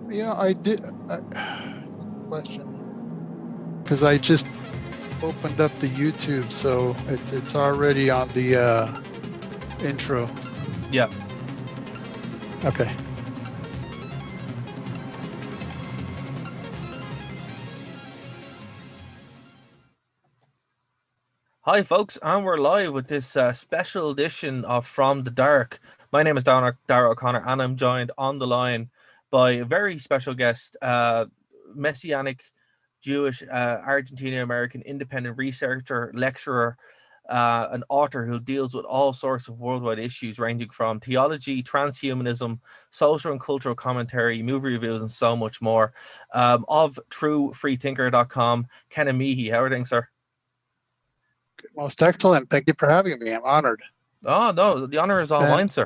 Yeah, I did. Question, because I just opened up the YouTube, so it's already on the intro. Yeah. Okay. Hi, folks, and we're live with this special edition of From the Dark. My name is Dara O'Connor, and I'm joined on the line by a very special guest, Messianic Jewish, Argentinian-American independent researcher, lecturer, an author who deals with all sorts of worldwide issues ranging from theology, transhumanism, social and cultural commentary, movie reviews, and so much more. Of TrueFreeThinker.com, Ken Amihi. How are things, sir? Most excellent. Thank you for having me. I'm honored. Oh, no, the honor is all mine, sir.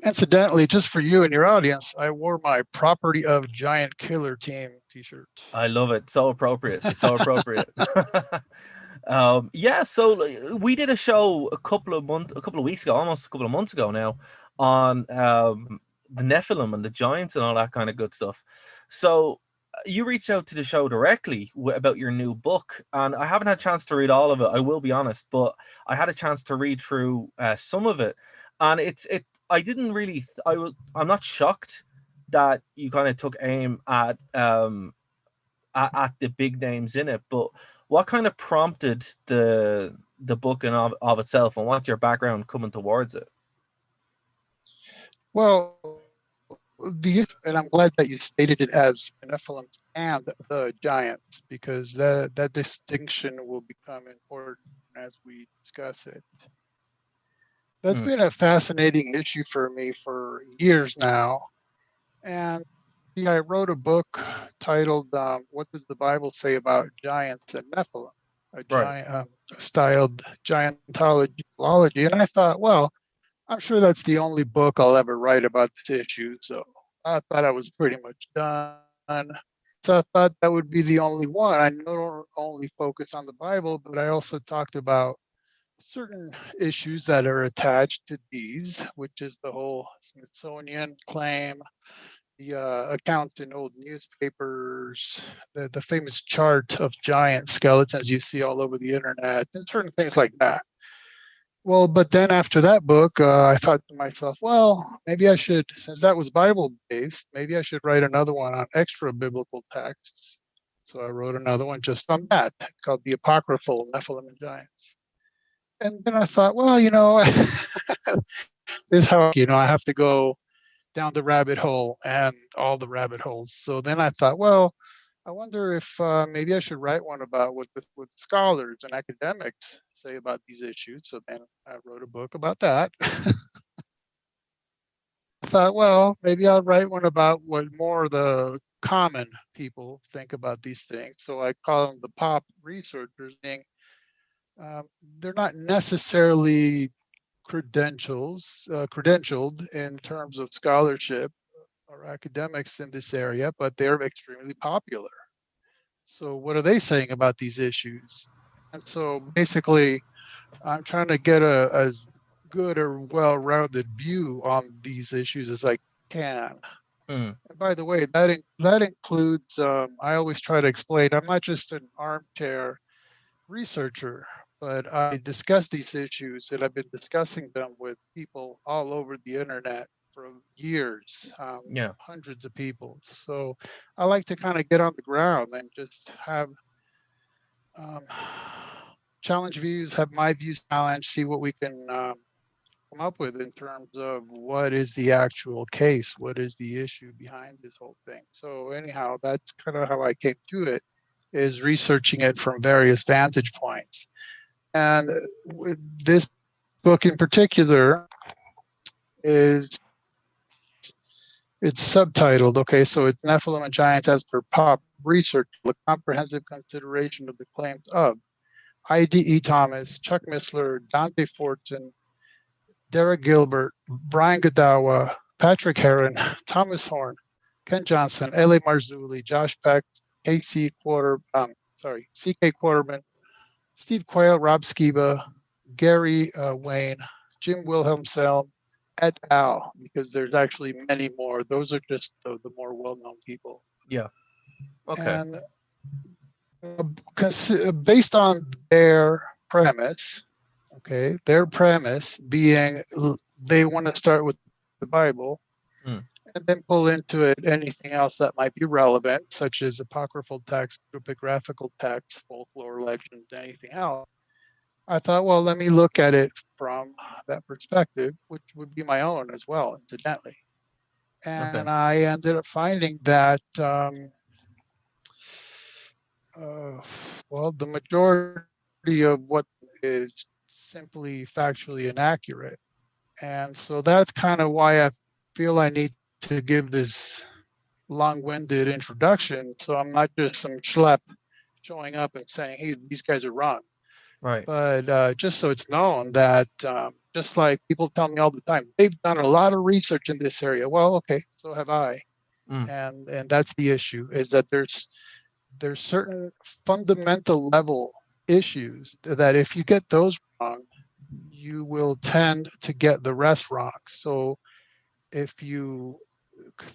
Incidentally, just for you and your audience, I wore my Property of Giant Killer Team t-shirt. I love it. So appropriate. It's so appropriate. Yeah, so we did a show a couple of weeks ago, almost a couple of months ago now, on the Nephilim and the Giants and all that kind of good stuff. So you reached out to the show directly about your new book, and I haven't had a chance to read all of it, I will be honest, but I had a chance to read through some of it, and I'm not shocked that you kind of took aim at the big names in it, but what kind of prompted the book in of itself, and what's your background coming towards it? Well, and I'm glad that you stated it as Nephilim and the Giants, because that distinction will become important as we discuss it. That's been a fascinating issue for me for years now. And I wrote a book titled "What Does the Bible Say About Giants and Nephilim?" Styled giantology, and I thought, well, I'm sure that's the only book I'll ever write about this issue. So I thought I was pretty much done. So I thought that would be the only one. I don't only focus on the Bible, but I also talked about certain issues that are attached to these, which is the whole Smithsonian claim, the accounts in old newspapers, the famous chart of giant skeletons you see all over the internet, and certain things like that. Well, but then after that book, I thought to myself, well, maybe I should, since that was Bible-based, maybe I should write another one on extra biblical texts. So I wrote another one just on that, called The Apocryphal Nephilim and Giants. And then I thought, well, this is how, I have to go down the rabbit hole and all the rabbit holes. So then I thought, well, I wonder if maybe I should write one about what scholars and academics say about these issues. So then I wrote a book about that. I thought, well, maybe I'll write one about what more the common people think about these things. So I call them the pop researchers, being they're not necessarily credentialed in terms of scholarship or academics in this area, but they're extremely popular. So what are they saying about these issues? And so basically, I'm trying to get as good or well-rounded view on these issues as I can. And by the way, that includes, I always try to explain, I'm not just an armchair researcher, but I discuss these issues, and I've been discussing them with people all over the internet for years, hundreds of people. So I like to kind of get on the ground and just have challenge views, have my views challenged, see what we can come up with in terms of what is the actual case, what is the issue behind this whole thing. So anyhow, that's kind of how I came to it, is researching it from various vantage points. And this book in particular it's subtitled, okay, so it's Nephilim and Giants as per Pop Research, a comprehensive consideration of the claims of I.D.E. Thomas, Chuck Missler, Dante Fortin, Derek Gilbert, Brian Godawa, Patrick Heron, Thomas Horn, Ken Johnson, L.A. Marzulli, Josh Peck, Casey Quarter, C.K. Quarterman, Steve Quayle, Rob Skiba, Gary Wayne, Jim Wilhelmsen, et al., because there's actually many more. Those are just the more well-known people. Yeah. Okay. And based on their premise, okay, their premise being they want to start with the Bible Mm. and then pull into it anything else that might be relevant, such as apocryphal texts, epigraphical texts, folklore, legend, anything else. I thought, well, let me look at it from that perspective, which would be my own as well, incidentally. Okay. And I ended up finding that, well, the majority of what is simply factually inaccurate. And so that's kind of why I feel I need to give this long-winded introduction. So I'm not just some schlep showing up and saying, hey, these guys are wrong. Right. But just so it's known that just like people tell me all the time, they've done a lot of research in this area. Well, okay, so have I. Mm. And that's the issue, is that there's certain fundamental level issues that if you get those wrong, you will tend to get the rest wrong. So if you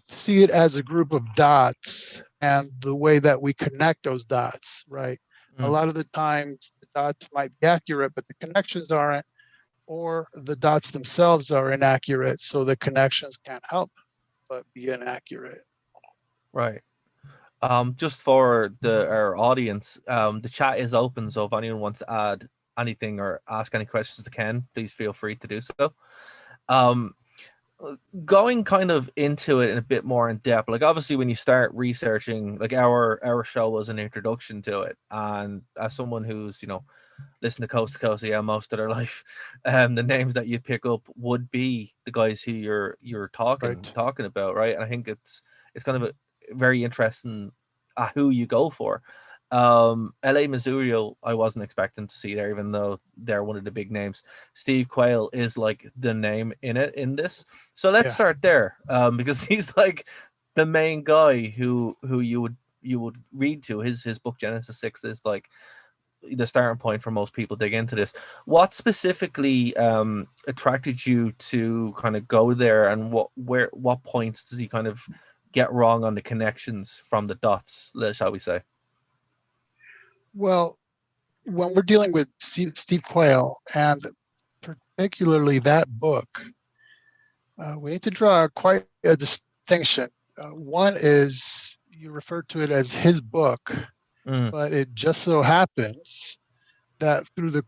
see it as a group of dots and the way that we connect those dots, right? A Mm. lot of the times the dots might be accurate, but the connections aren't, or the dots themselves are inaccurate, so the connections can't help but be inaccurate. Right. Just for our audience, the chat is open, so if anyone wants to add anything or ask any questions to Ken, please feel free to do so. Um, Going kind of into it in a bit more in depth, like obviously when you start researching, like our show was an introduction to it, and as someone who's listened to Coast yeah most of their life, the names that you pick up would be the guys who you're talking Right. talking about, right? And I think it's kind of a very interesting who you go for. LA Missouri, I wasn't expecting to see there, even though they're one of the big names. Steve Quayle is like the name in this. So let's Yeah. start there, because he's like the main guy who you would read to. His book Genesis 6 is like the starting point for most people dig into this. What specifically attracted you to kind of go there, and what points does he kind of get wrong on the connections from the dots, shall we say? Well, when we're dealing with Steve Quayle and particularly that book, we need to draw quite a distinction. One is you refer to it as his book, Mm, but it just so happens that through the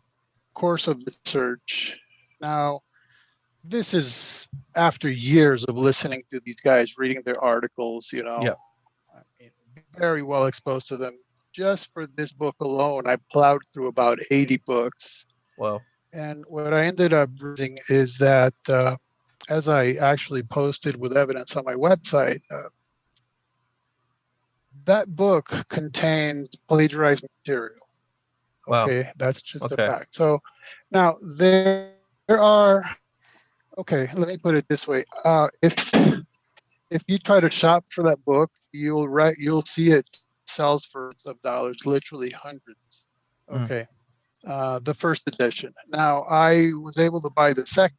course of the search, now this is after years of listening to these guys, reading their articles, yeah. I mean, very well exposed to them. Just for this book alone, I plowed through about 80 books. Well. And what I ended up realizing is that, as I actually posted with evidence on my website, that book contains plagiarized material. Wow. Okay, that's just a Okay. fact. So now there are, okay, let me put it this way. If you try to shop for that book, you'll see it sells for of dollars, literally hundreds. Mm, Okay, the first edition. Now I was able to buy the second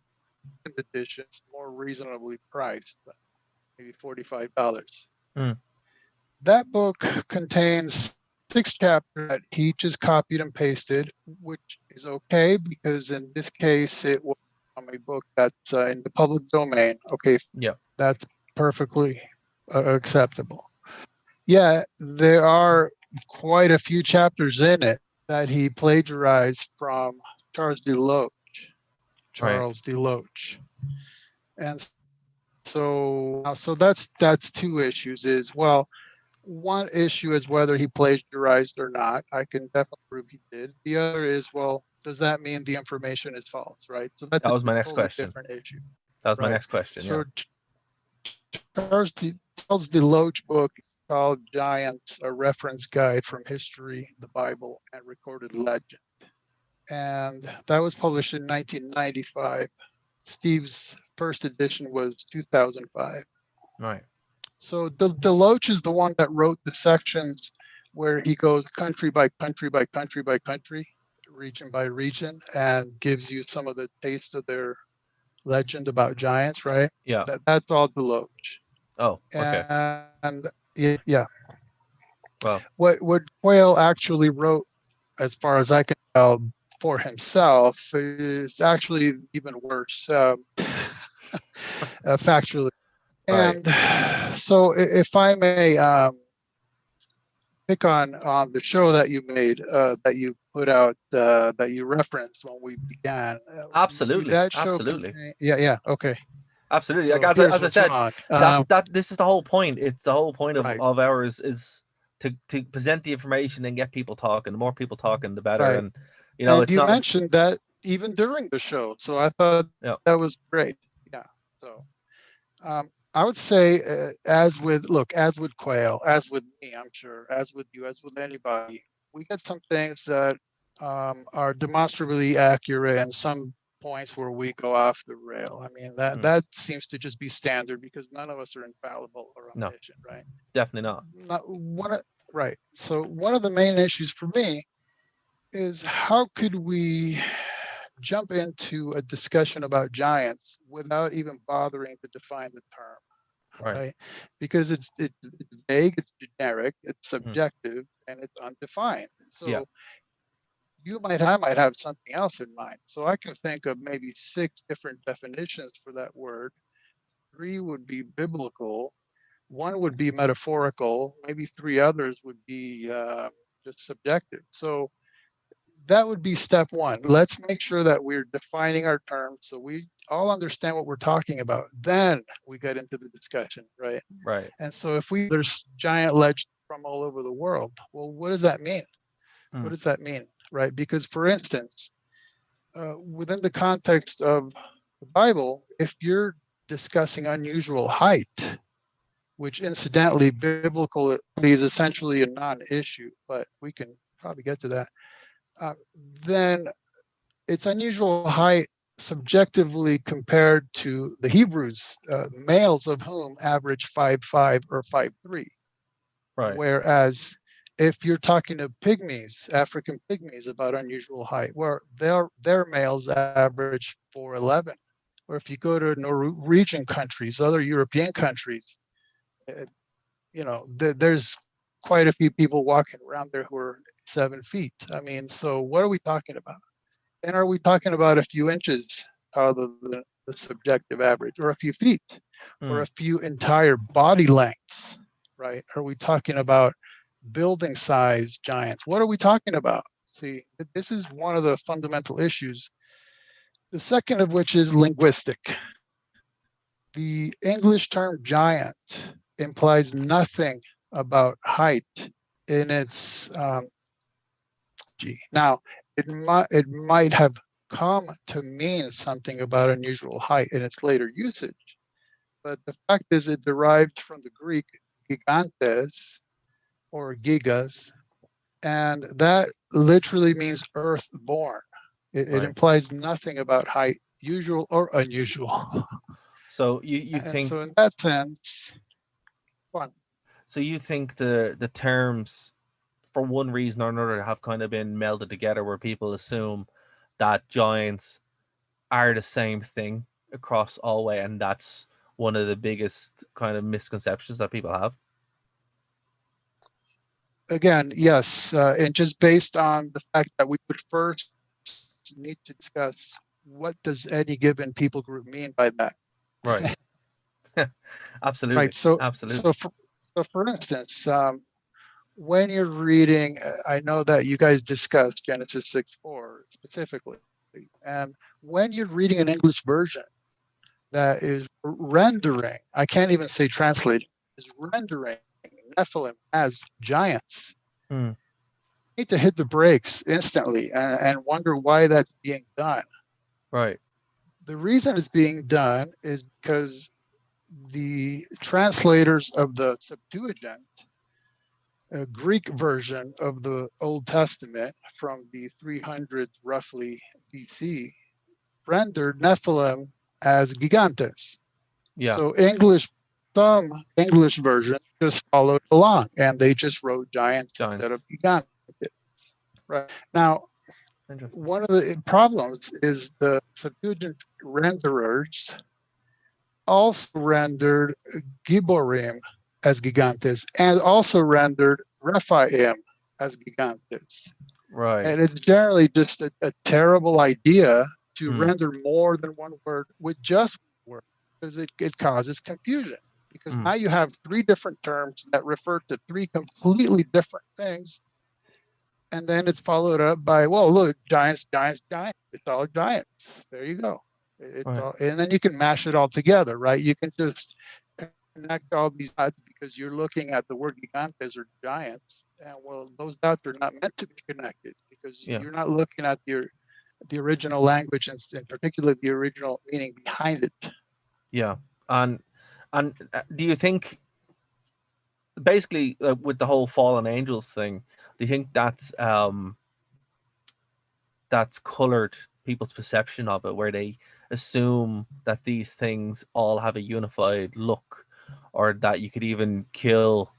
edition, it's more reasonably priced, maybe $45. mm, That book contains 6 chapters that he just copied and pasted, which is okay because in this case it was from a book that's in the public domain. Okay, yeah. that's perfectly acceptable. Yeah, there are quite a few chapters in it that he plagiarized from Charles DeLoach. Right. Charles DeLoach. And so that's two issues. Is well, one issue is whether he plagiarized or not. I can definitely prove he did. The other is, well, does that mean the information is false, right? So that's That a was my next totally question. different issue, That was my right? next question. Yeah. So Charles DeLoach book called Giants, a reference guide from history, the Bible, and recorded legend. And that was published in 1995. Steve's first edition was 2005. Right. So DeLoach is the one that wrote the sections where he goes country by country by country by country, region by region, and gives you some of the taste of their legend about giants, right? Yeah. That's all Deloge. Oh, okay. And yeah, Well, what Quayle actually wrote, as far as I can tell, for himself is actually even worse, factually. right. And so, if I may pick on the show that you made, that you put out, that you referenced when we began, Absolutely. that show Absolutely. contained. Yeah, okay. Absolutely. Like So here's as I what's said, wrong. this is the whole point. It's the whole point Right, of ours is to present the information and get people talking. The more people talking, the better. right. And And it's you not. mentioned that even during the show, so I thought Yeah. that was great. Yeah. So I would say, as with Quail, as with me, I'm sure, as with you, as with anybody, we get some things that are demonstrably accurate, and some points where we go off the rail. I mean, Mm, that seems to just be standard because none of us are infallible or no, omniscient, right? definitely not. Not one, right. So one of the main issues for me is how could we jump into a discussion about giants without even bothering to define the term, Right. right? Because it's vague, it's generic, it's Mm, subjective, and it's undefined. yeah. So I might have something else in mind. So I can think of maybe 6 different definitions for that word. 3 would be biblical, 1 would be metaphorical, maybe 3 others would be just subjective. So that would be step 1. Let's make sure that we're defining our terms so we all understand what we're talking about. Then we get into the discussion, right? Right. And so if there's giant legends from all over the world, well, what does that mean? What Mm, does that mean, right? Because, for instance, within the context of the Bible, if you're discussing unusual height, which incidentally, biblical is essentially a non-issue, but we can probably get to that. Uh, then it's unusual height subjectively compared to the Hebrews, males of whom average 5'5" or 5'3". right. Whereas if you're talking to pygmies, African pygmies, about unusual height, where their males average 4'11". Or if you go to Norwegian countries, other European countries, uh, there's quite a few people walking around there who are 7 feet. I mean, so what are we talking about? And are we talking about a few inches out of the subjective average, or a few feet, or Mm, a few entire body lengths, right? Are we talking about building size giants? What are we talking about? See, this is one of the fundamental issues. The second of which is linguistic. The English term giant implies nothing about height in its now, it might have come to mean something about unusual height in its later usage, but the fact is it derived from the Greek gigantes or gigas, and that literally means earth-born. It right. implies nothing about height, usual or unusual. So you And think so, in that sense, fun. you think the terms for one reason or another have kind of been melded together where people assume that giants are the same thing across all way, and that's one of the biggest kind of misconceptions that people have. Again, yes, and just based on the fact that we would first need to discuss what does any given people group mean by that. Right. Right. Absolutely. So, Absolutely. for instance, when you're reading, I know that you guys discussed Genesis 6:4 specifically, and when you're reading an English version that is rendering, I can't even say translating, is rendering Nephilim as giants, Mm, you need to hit the brakes instantly and wonder why that's being done. right. The reason it's being done is because the translators of the Septuagint, a Greek version of the Old Testament from the 300s roughly BC, rendered Nephilim as gigantes. Yeah. So English some English versions just followed along and they just wrote giants instead of Giants. gigantes. Right. Now, Interesting. one of the problems is the Septuagint renderers also rendered Giborim as gigantes and also rendered Rephaim as gigantes. Right. And it's generally just a terrible idea to Mm. render more than one word with just one word because it causes confusion. Because Mm. now you have three different terms that refer to three completely different things. And then it's followed up by, well, look, giants, giants, giants. It's all giants. There you go. It's Right. all, and then you can mash it all together, right? You can just connect all these dots because you're looking at the word gigantes or giants, and well, those dots are not meant to be connected because Yeah. you're not looking at the original language and particularly the original meaning behind it. Yeah. And do you think basically with the whole fallen angels thing, do you think that's colored people's perception of it, where they assume that these things all have a unified look, or that you could even kill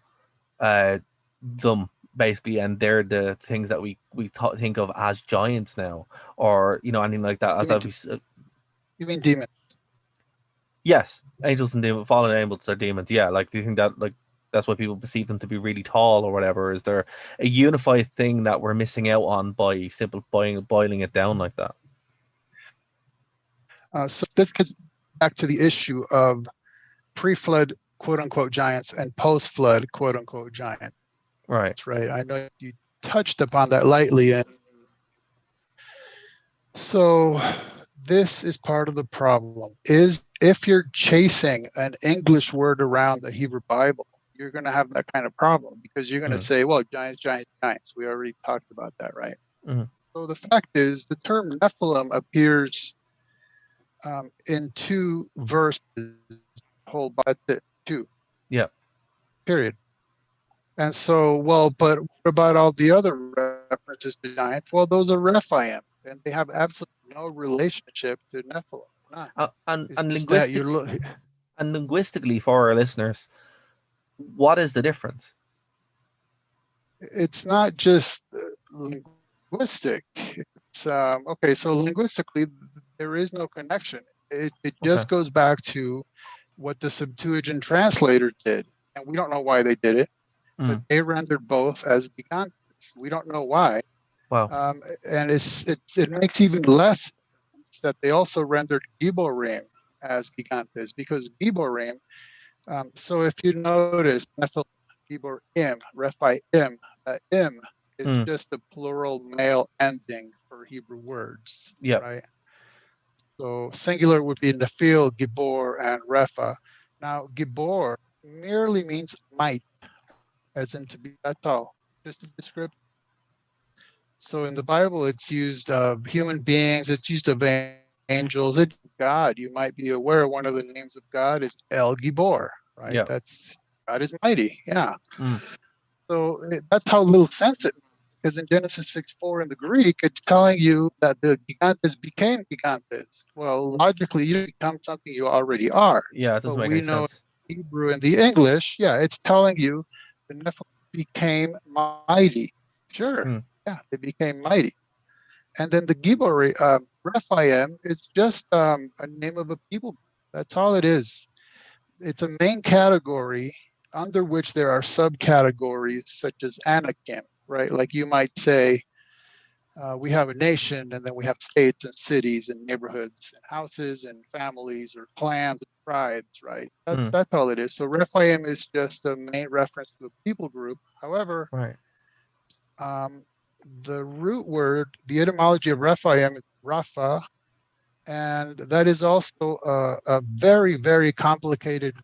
them basically, and they're the things that we think of as giants now, or anything like that? You As mean obviously, you mean demons? yes, angels and demons, fallen angels are demons. Yeah, like do you think that like that's why people perceive them to be really tall or whatever? Is there a unified thing that we're missing out on by simple boiling it down like that? So this gets back to the issue of pre-flood quote unquote giants and post-flood quote unquote giants, Right. right? I know you touched upon that lightly, and so this is part of the problem. Is if you're chasing an English word around the Hebrew Bible, you're going to have that kind of problem because you're going to Mm. say, well, giants, giants, giants. We already talked about that, right? Mm. So the fact is, the term Nephilim appears in two verses, whole by two, Yeah. period. And so, well, but what about all the other references to giants? Well, those are Rephaim, and they have absolutely no relationship to Nephilim. None. And It's and just that you're linguistically for our listeners, what is the difference? it's not just linguistic. It's okay. So linguistically, there is no connection. It Okay. just goes back to what the Septuagint translators did, and we don't know why they did it, but Mm. they rendered both as gigantes. We don't know why, Wow. and it makes even less sense that they also rendered Giborim as gigantes because Giborim. So if you notice, Nephil, Giborim, Rephaim, im is Mm. just a plural male ending for Hebrew words, Yeah. right? So singular would be Nephil, Gibor, and Repha. Now, Gibor merely means might, as in to be, that's all, just a description. So in the Bible, it's used of human beings, it's used of angels, it's God. You might be aware one of the names of God is El Gibor, right? Yeah. That's God is mighty. Yeah. Mm. So that's how little sense it makes. Because in Genesis 6:4 in the Greek, it's telling you that the gigantes became gigantes. Well, logically, you become something you already are. Yeah, it But doesn't make we any know sense. in Hebrew and the English, yeah, it's telling you the Nephilim became mighty. Sure, Mm. yeah, they became mighty. And then the Gibor, Rephaim, is just a name of a people. That's all it is. It's a main category under which there are subcategories such as Anakim, right? Like you might say, we have a nation and then we have states and cities and neighborhoods and houses and families or clans and tribes, right? Mm. That's all it is. So Rephaim is just a main reference to a people group. However, Right. um, the root word, the etymology of Rephaim is Rapha, and that is also a very, very complicated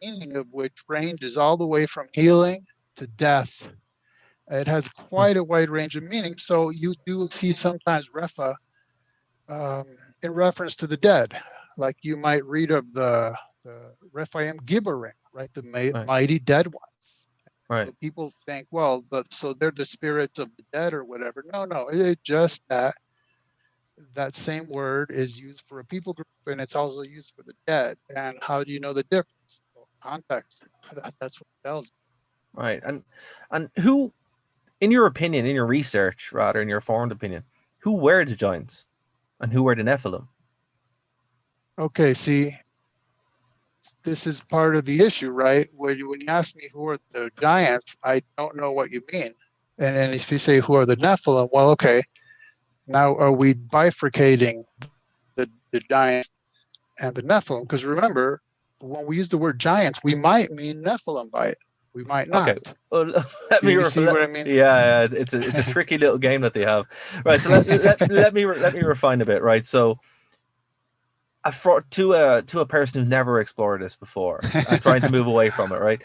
meaning of which ranges all the way from healing to death. It has Mm. quite a wide range of meaning. So you do see sometimes Repha um, in reference to the dead, like you might read of the Rephaim Gibborim, right, the Right. mighty dead ones. Right. So people think, well, but so they're the spirits of the dead or whatever. No, no, it's just that same word is used for a people group and it's also used for the dead. And how do you know the difference? context. That's what it tells. Right. And who, in your opinion, in your research, rather, in your formed opinion, who were the giants and who were the Nephilim? Okay, see, this is part of the issue, right? When you ask me who are the giants, I don't know what you mean. And then if you say who are the Nephilim, well, okay, now are we bifurcating the giants and the Nephilim? Because remember, when we use the word giants, we might mean Nephilim by it. We might Okay. not. Well, You see what I mean? yeah, it's a tricky little game that they have. Right. So let me refine a bit. Right. So to a person who never explored this before and trying to move away from it. Right.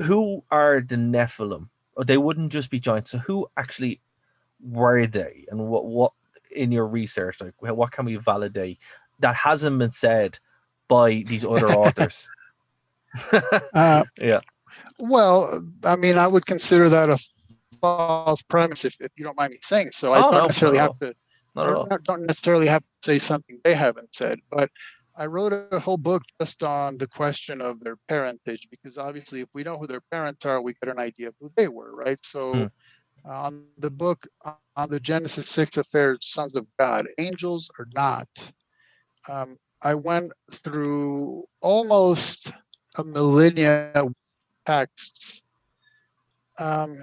Who are the Nephilim? Or they wouldn't just be giants. So who actually were they, and what in your research, like what can we validate that hasn't been said by these other authors? uh, Yeah. well, I mean, I would consider that a false premise if you don't mind me saying so. I don't Oh no, necessarily not at have all. to. Not at all. Don't necessarily have to say something they haven't said, but I wrote a whole book just on the question of their parentage, because obviously, if we know who their parents are, we get an idea of who they were, right? Hmm. So, on the book on the Genesis 6 affairs, sons of God, angels or not, I went through almost a millennia texts um,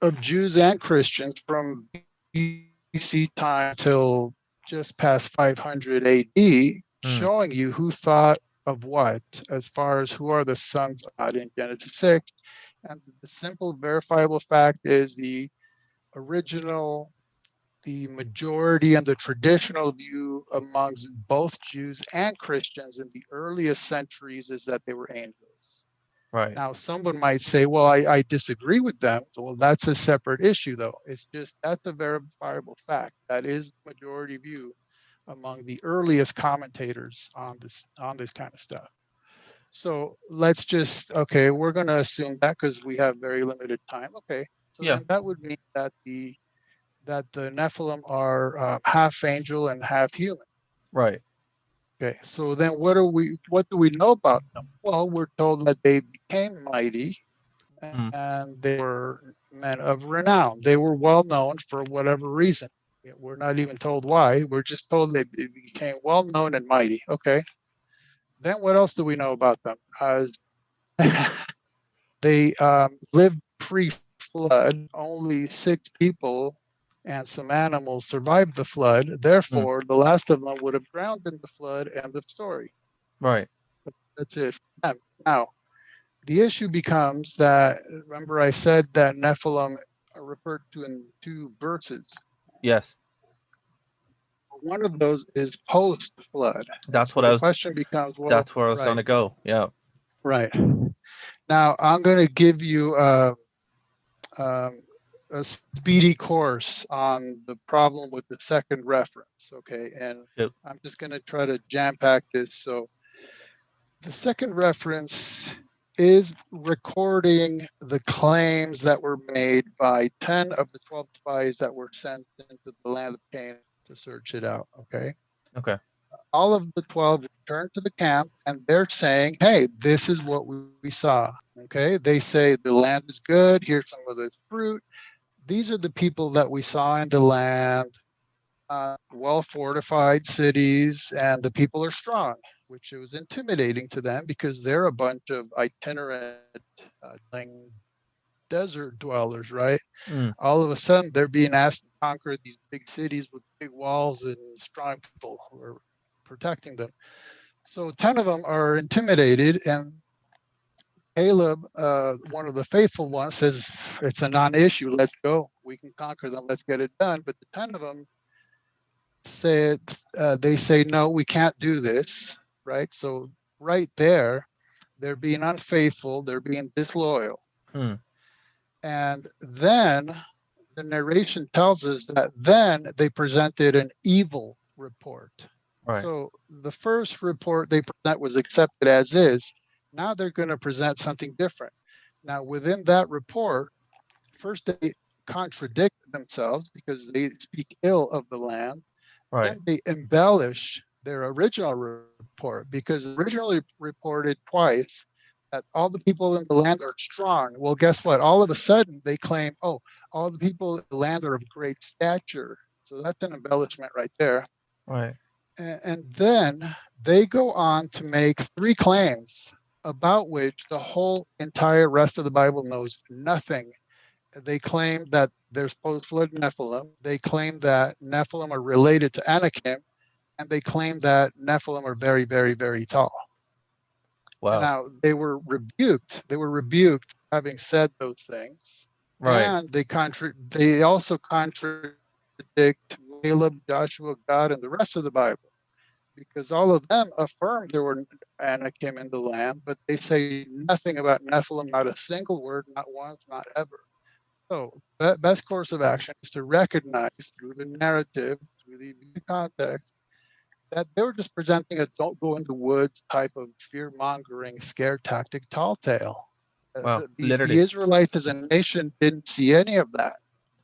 of Jews and Christians from BC time till just past 500 AD, Hmm. showing you who thought of what as far as who are the sons of God in Genesis 6. And the simple verifiable fact is original, the majority and the traditional view amongst both Jews and Christians in the earliest centuries is that they were angels. Right. Now, someone might say, well, I disagree with them. Well, that's a separate issue, though. It's just that's a verifiable fact. That is the majority view among the earliest commentators on this kind of stuff. So let's just okay, we're going to assume that because we have very limited time. Okay, so Yeah. then that would mean that the Nephilim are half angel and half human. Right. Okay, so then what do we know about them? Well, we're told that they became mighty Hmm. and they were men of renown. They were well known for whatever reason. We're not even told why. We're just told they became well known and mighty. Okay. Then what else do we know about them? As they lived pre-flood. Only 6 people and some animals survived the flood. Hmm. Therefore, the last of them would have drowned in the flood. End of story. Right. That's it for them. Now, the issue becomes that remember I said that Nephilim are referred to in 2 verses. Yes. One of those is post flood. And That's so what I the was. question becomes, well, That's where I was right, gonna go. Yeah. right. Now I'm going to give you um, a speedy course on the problem with the second reference. Okay. And Shoot. I'm just going to try to jam pack this. So the second reference is recording the claims that were made by 10 of the 12 spies that were sent into the land of Canaan to search it out. Okay. Okay. All of the 12 returned to the camp and they're saying, hey, this is what we saw. Okay. They say the land is good. Here's some of this fruit. These are the people that we saw in the land, well fortified cities, and the people are strong, which it was intimidating to them because they're a bunch of itinerant, desert dwellers, right? Hmm. All of a sudden, they're being asked to conquer these big cities with big walls and strong people who are protecting them. So 10 of them are intimidated, and Caleb, one of the faithful ones, says, it's a non issue. Let's go. We can conquer them. Let's get it done. But the 10 of them said, they say, no, we can't do this. Right. So, right there, they're being unfaithful. They're being disloyal. Hmm. And then the narration tells us that then they presented an evil report. Right. So the first report they present was accepted as is. Now they're going to present something different. Now, within that report, first they contradict themselves because they speak ill of the land. Right. Then they embellish their original report, because they originally reported twice that all the people in the land are strong. Well, guess what? All of a sudden they claim, oh, all the people in the land are of great stature. So that's an embellishment right there. Right. And then they go on to make three claims about which the whole entire rest of the Bible knows nothing. They claim that there's post-flood Nephilim. They claim that Nephilim are related to Anakim, and they claim that Nephilim are very, very, very tall. And Wow. now they were rebuked. They were rebuked having said those things, Right. and they also contradict Caleb, Joshua, God, and the rest of the Bible, because all of them affirm there were Anakim in the land, but they say nothing about Nephilim, not a single word, not once, not ever. So the best course of action is to recognize through the narrative, through the context, that they were just presenting a don't go in the woods type of fear mongering scare tactic tall tale. Wow. The Literally. Israelites as a nation didn't see any of that.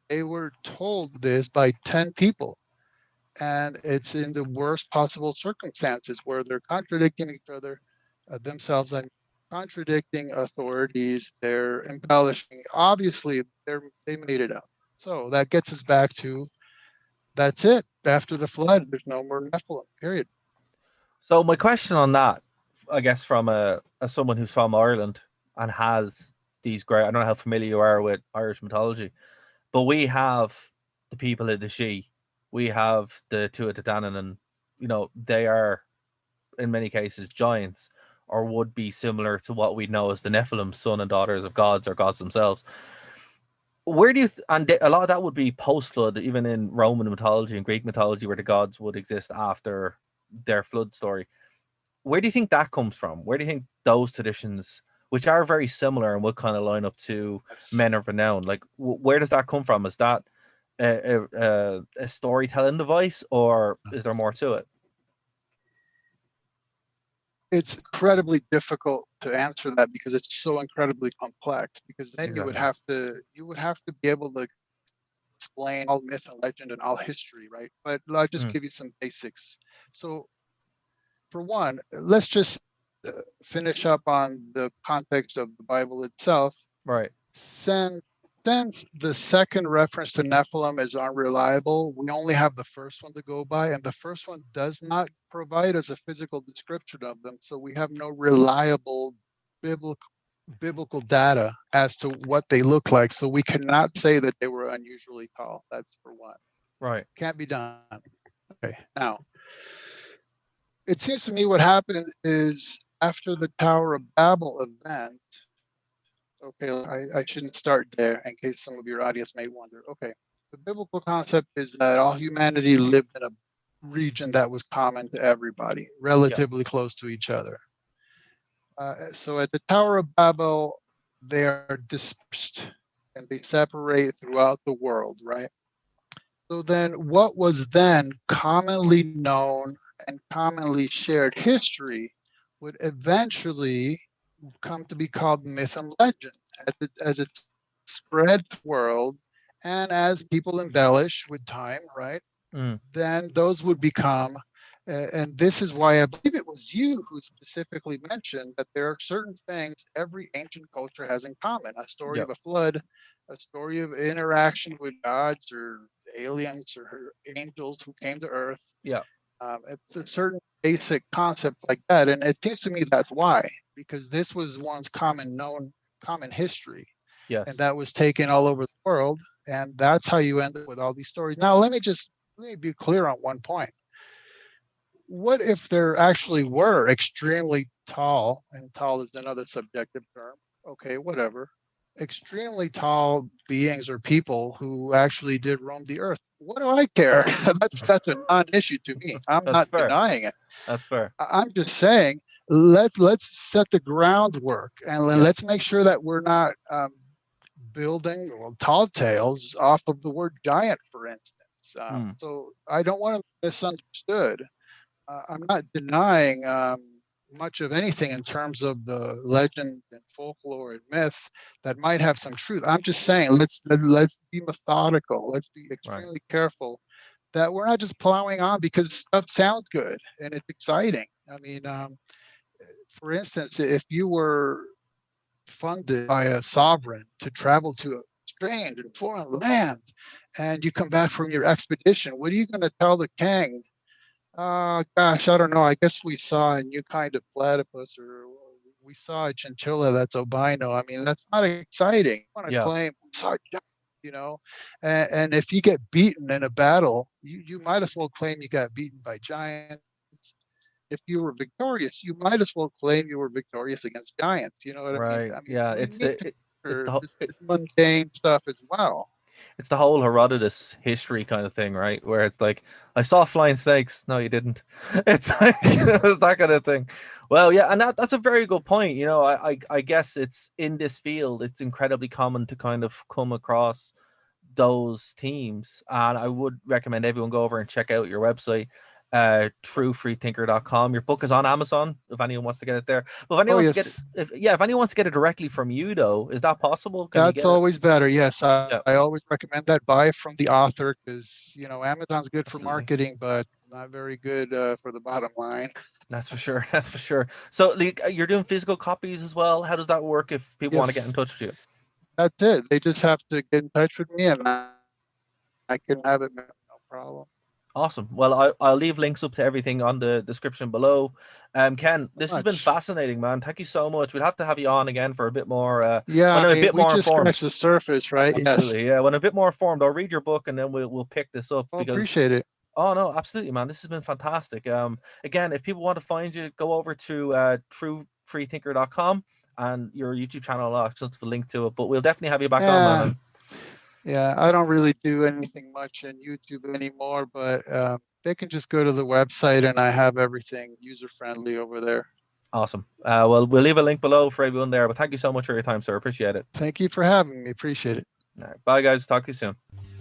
They were told this by 10 people, and it's in the worst possible circumstances where they're contradicting each other, themselves, and contradicting authorities. They're embellishing. Obviously, they made it up. So that gets us back to that's it. After the flood, there's no more Nephilim. Period. So my question on that, I guess, from a as someone who's from Ireland and has these great, I don't know how familiar you are with Irish mythology, but we have the people of the She, we have the Tuatha Dé Danann, and they are in many cases giants, or would be similar to what we know as the Nephilim, son and daughters of gods or gods themselves. Where do you and a lot of that would be post flood, even in Roman mythology and Greek mythology, where the gods would exist after their flood story. Where do you think that comes from? Where do you think those traditions, which are very similar and would kind of line up to Yes. men of renown, like where does that come from? Is that a storytelling device, or is there more to it? It's incredibly difficult to answer that because it's so incredibly complex. Because then Exactly. you would have to be able to explain all myth and legend and all history, right? But I'll just Mm, give you some basics. So, for one, let's just uh, finish up on the context of the Bible itself. right. Since, since the second reference to Nephilim is unreliable, we only have the first one to go by, and the first one does not provide us a physical description of them. So we have no reliable biblical biblical data as to what they look like. So we cannot say that they were unusually tall. That's for one. Right. Can't be done. Okay. Now, it seems to me what happened is after the Tower of Babel event, okay, I shouldn't start there in case some of your audience may wonder. Okay, the biblical concept is that all humanity lived in a region that was common to everybody, Yeah. relatively close to each other. So at the Tower of Babel, they are dispersed and they separate throughout the world, right? So then, what was then commonly known and commonly shared history would eventually come to be called myth and legend as it spread the world and as people embellish with time, right? Mm, Then those would become, and this is why I believe it was you who specifically mentioned that there are certain things every ancient culture has in common: a story yeah. of a flood, a story of interaction with gods or aliens or angels who came to Earth. Yeah. It's a certain basic concept like that. And it seems to me that's why, because this was once common history, and Yes. that was taken all over the world. And that's how you end up with all these stories. Now, let me be clear on one point. What if there actually were extremely tall, and tall is another subjective term? Okay, whatever. Extremely tall beings or people who actually did roam the earth. What do I care? That's a non-issue to me. I'm That's not fair. denying it. That's fair. I'm just saying let's set the groundwork and let's Yes. make sure that we're not building tall tales off of the word giant, for instance. Mm, So I don't want to be misunderstood. I'm not denying much of anything in terms of the legend and folklore and myth that might have some truth. I'm just saying let's be methodical. Let's be right. extremely careful that we're not just plowing on because stuff sounds good and it's exciting. I mean, for instance, if you were funded by a sovereign to travel to a strange and foreign land, and you come back from your expedition, what are you going to tell the king? Gosh, I don't know. I guess we saw a new kind of platypus, or we saw a chinchilla that's albino. I mean, that's not exciting. I want to Yeah. claim we saw, you know, and if you get beaten in a battle, you might as well claim you got beaten by giants. If you were victorious, you might as well claim you were victorious against giants. You know what I mean? Right. I mean, Yeah. we need to It's consider this mundane stuff as well. it's the whole Herodotus history kind of thing, right? Where it's like, I saw flying snakes. No, you didn't. It's like it's that kind of thing. Well, yeah, and that's a very good point. You know, I guess it's in this field, it's incredibly common to kind of come across those themes. And I would recommend everyone go over and check out your website, truefreethinker.com. Your book is on Amazon if anyone wants to get it there. But if anyone Oh wants to get it, yes, if anyone wants to get it directly from you though, is that possible? Can you that's get it? always better. Yes, Yeah, I always recommend that. Buy from the author because Amazon's good for absolutely. marketing, but not very good for the bottom line. That's for sure. That's for sure. So, like, you're doing physical copies as well. How does that work if people want to get in Yes, touch with you? that's it. They just have to get in touch with me, and I can have it, no problem. Awesome. Well, I'll leave links up to everything on the description below. Ken, So this has been much. fascinating, man. Thank you so much. We'll have to have you on again for a bit more. Yeah, When I'm I a mean, bit we more just informed. scratched the surface, right? Yes. Absolutely. Yeah. When I'm a bit more informed, I'll read your book and then we'll pick this up Well, because. appreciate it. Oh no, absolutely, man. This has been fantastic. Again, if people want to find you, go over to truefreethinker.com and your YouTube channel. I'll actually have a link to it. But we'll definitely have you back on, Yeah, man. yeah. I don't really do anything much on YouTube anymore, but they can just go to the website, and I have everything user friendly over there. Awesome. Well, we'll leave a link below for everyone there. But thank you so much for your time, sir. Appreciate it. Thank you for having me. Appreciate it. All right. Bye, guys. Talk to you soon.